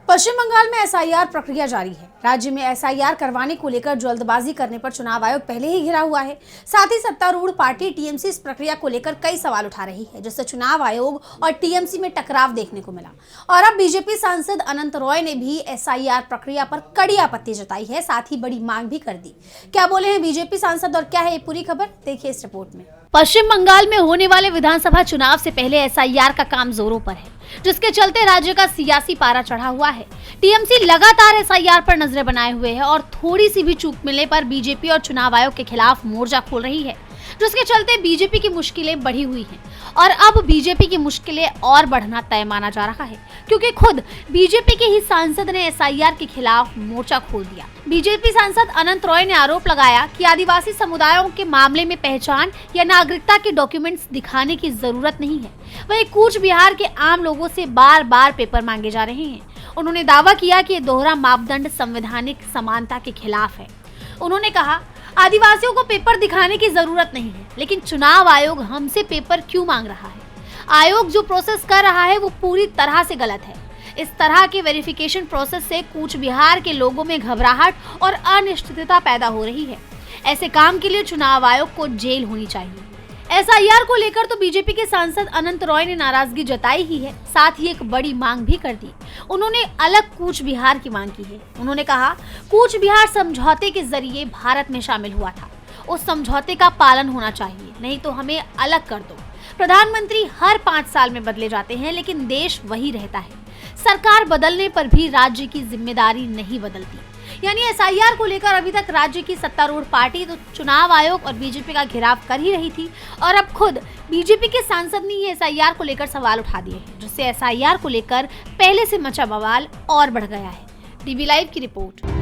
पश्चिम बंगाल में एसआईआर प्रक्रिया जारी है। राज्य में एसआईआर करवाने को लेकर जल्दबाजी करने पर चुनाव आयोग पहले ही घिरा हुआ है। साथ ही सत्तारूढ़ पार्टी टीएमसी इस प्रक्रिया को लेकर कई सवाल उठा रही है, जिससे चुनाव आयोग और टीएमसी में टकराव देखने को मिला। और अब बीजेपी सांसद अनंत रॉय ने भी एसआईआर प्रक्रिया पर कड़ी आपत्ति जताई है, साथ ही बड़ी मांग भी कर दी। क्या बोले हैं बीजेपी सांसद और क्या है ये पूरी खबर, देखिए इस रिपोर्ट में। पश्चिम बंगाल में होने वाले विधानसभा चुनाव से पहले एसआईआर का काम जोरों पर है, जिसके चलते राज्य का सियासी पारा चढ़ा हुआ है। टीएमसी लगातार एसआईआर पर नजरें बनाए हुए है और थोड़ी सी भी चूक मिलने पर बीजेपी और चुनाव आयोग के खिलाफ मोर्चा खोल रही है, जिसके चलते बीजेपी की मुश्किलें बढ़ी हुई हैं। और अब बीजेपी की मुश्किलें और बढ़ना तय माना जा रहा है, क्योंकि खुद बीजेपी के ही सांसद ने एसआईआर के खिलाफ मोर्चा खोल दिया। बीजेपी सांसद अनंत रॉय ने आरोप लगाया कि आदिवासी समुदायों के मामले में पहचान या नागरिकता के डॉक्यूमेंट्स दिखाने की जरूरत नहीं है। वहीं कूच बिहार के आम लोगों से बार बार पेपर मांगे जा रहे हैं। उन्होंने दावा किया कि ये दोहरा मापदंड संवैधानिक समानता के खिलाफ है। उन्होंने कहा, आदिवासियों को पेपर दिखाने की जरूरत नहीं है, लेकिन चुनाव आयोग हमसे पेपर क्यों मांग रहा है? आयोग जो प्रोसेस कर रहा है वो पूरी तरह से गलत है। इस तरह के वेरिफिकेशन प्रोसेस से कूच बिहार के लोगों में घबराहट और अनिश्चितता पैदा हो रही है। ऐसे काम के लिए चुनाव आयोग को जेल होनी चाहिए। एसआईआर को लेकर तो बीजेपी के सांसद अनंत रॉय ने नाराजगी जताई ही है, साथ ही एक बड़ी मांग भी कर दी। उन्होंने अलग कूच बिहार की मांग की है। उन्होंने कहा, कूच बिहार समझौते के जरिए भारत में शामिल हुआ था, उस समझौते का पालन होना चाहिए, नहीं तो हमें अलग कर दो। प्रधानमंत्री हर 5 साल में बदले जाते हैं, लेकिन देश वही रहता है। सरकार बदलने पर भी राज्य की जिम्मेदारी नहीं बदलती। यानी एसआईआर को लेकर अभी तक राज्य की सत्तारूढ़ पार्टी तो चुनाव आयोग और बीजेपी का घेराव कर ही रही थी, और अब खुद बीजेपी के सांसद ने ही एसआईआर को लेकर सवाल उठा दिए हैं, जिससे एसआईआर को लेकर पहले से मचा बवाल और बढ़ गया है। टीवी लाइव की रिपोर्ट।